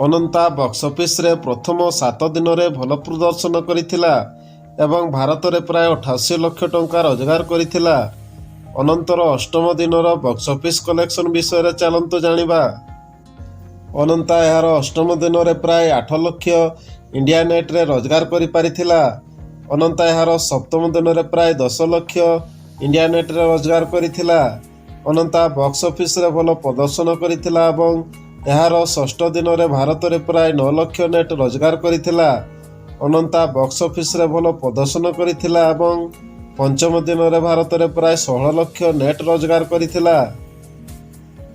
Ananta box ଅଫିସରେ ପ୍ରଥମ 7 ଦିନରେ ଭଲ ପ୍ରଦର୍ଶନ କରିଥିଲା ଏବଂ ଭାରତରେ ପ୍ରାୟ 88 ଲକ୍ଷ ଟଙ୍କା ରୋଜଗାର କରିଥିଲା। ଅନନ୍ତର ଅଷ୍ଟମ ଦିନର ବକ୍ସ ଅଫିସ କଲେକ୍ସନ ବିଷୟରେ ଚାଲନ୍ତୁ ଜାଣିବା। ଅନନ୍ତା ଏହାର ଅଷ୍ଟମ ଦିନରେ ପ୍ରାୟ 8 ଲକ୍ଷ ଇଣ୍ଡିଆ ନେଟ୍ରେ ରୋଜଗାର କରିପାରିଥିଲା। ଅନନ୍ତା ଏହାର ସପ୍ତମ ଦିନରେ ପ୍ରାୟ 10 ଲକ୍ଷ ଇଣ୍ଡିଆ ନେଟ୍ରେ ରୋଜଗାର କରିଥିଲା। ଅନନ୍ତା ବକ୍ସ ଅଫିସରେ ଭଲ ପ୍ରଦର୍ଶନ କରିଥିଲା ଏବଂ ଏହାର ଷଷ୍ଠ ଦିନରେ ଭାରତରେ ପ୍ରାୟ 9 ଲକ୍ଷ ନେଟ୍ ରୋଜଗାର କରିଥିଲା। ଅନନ୍ତା ବକ୍ସ ଅଫିସରେ ଭଲ ପ୍ରଦର୍ଶନ କରିଥିଲା ଏବଂ ପଞ୍ଚମ ଦିନରେ ଭାରତରେ ପ୍ରାୟ 16 ଲକ୍ଷ ନେଟ୍ ରୋଜଗାର କରିଥିଲା।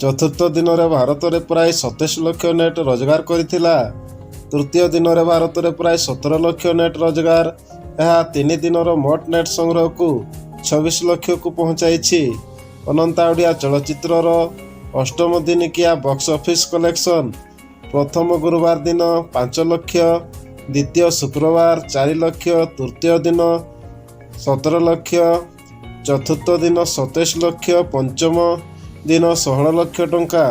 ଚତୁର୍ଥ ଦିନରେ ଭାରତରେ ପ୍ରାୟ 27 ଲକ୍ଷ ନେଟ୍ ରୋଜଗାର କରିଥିଲା। ତୃତୀୟ ଦିନରେ ଭାରତରେ ପ୍ରାୟ 17 ଲକ୍ଷ ନେଟ୍ ରୋଜଗାର। ଏହା 3 ଦିନର ମୋଟ ନେଟ୍ ସଂଗ୍ରହକୁ 26 ଲକ୍ଷକୁ ପହଞ୍ଚାଇଛି। ଅନନ୍ତା ଓଡ଼ିଆ ଚଳଚ୍ଚିତ୍ରର ଅଷ୍ଟମ ଦିନିକିଆ ବକ୍ସ ଅଫିସ କଲେକ୍ସନ। ପ୍ରଥମ ଗୁରୁବାର ଦିନ 5 ଲକ୍ଷ, ଦ୍ୱିତୀୟ ଶୁକ୍ରବାର 4 ଲକ୍ଷ, ତୃତୀୟ ଦିନ 17 ଲକ୍ଷ, ଚତୁର୍ଥ ଦିନ 27 ଲକ୍ଷ, ପଞ୍ଚମ ଦିନ 16 ଲକ୍ଷ ଟଙ୍କା।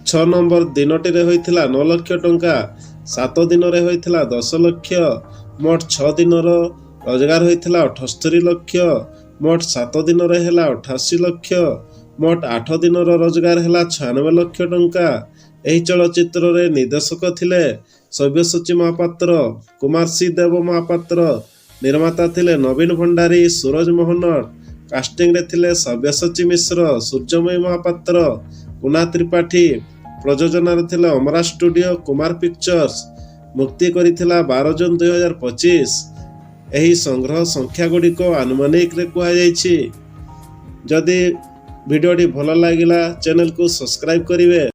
6 ନମ୍ବର ଦିନଟିରେ ହୋଇଥିଲା 9 ଲକ୍ଷ ଟଙ୍କା। 7 ଦିନରେ ହୋଇଥିଲା 10 ଲକ୍ଷ। ମୋଟ 6 ଦିନର ରୋଜଗାର ହୋଇଥିଲା 78 ଲକ୍ଷ। ମୋଟ 7 ଦିନରେ ହେଲା 88 ଲକ୍ଷ। ମୋଟ 8 ଦିନର ରୋଜଗାର ହେଲା 96 ଲକ୍ଷ ଟଙ୍କା। ଏହି ଚଳଚ୍ଚିତ୍ରରେ ନିର୍ଦ୍ଦେଶକ ଥିଲେ ସବ୍ୟସାଚୀ ମହାପାତ୍ର, କୁମାର ସି ଦେବ ମହାପାତ୍ର। ନିର୍ମାତା ଥିଲେ ନବୀନ ଭଣ୍ଡାରୀ, ସୁରଜ ମୋହନ। କାଷ୍ଟିଂରେ ଥିଲେ ସବ୍ୟସାଚୀ ମିଶ୍ର, ସୂର୍ଯ୍ୟମୟୀ ମହାପାତ୍ର, କୁନା ତ୍ରିପାଠୀ। ପ୍ରଯୋଜନାରେ ଥିଲେ ଅମରା ଷ୍ଟୁଡିଓ, କୁମାର ପିକ୍ଚର୍ସ। ମୁକ୍ତି କରିଥିଲା 12 ଜୁନ 2025। ଏହି ସଂଗ୍ରହ ସଂଖ୍ୟା ଗୁଡ଼ିକ ଆନୁମାନିକରେ କୁହାଯାଇଛି। ଯଦି ଭିଡ଼ିଓଟି ଭଲ ଲାଗିଲା ଚ୍ୟାନେଲକୁ ସବସ୍କ୍ରାଇବ୍ କରିବେ।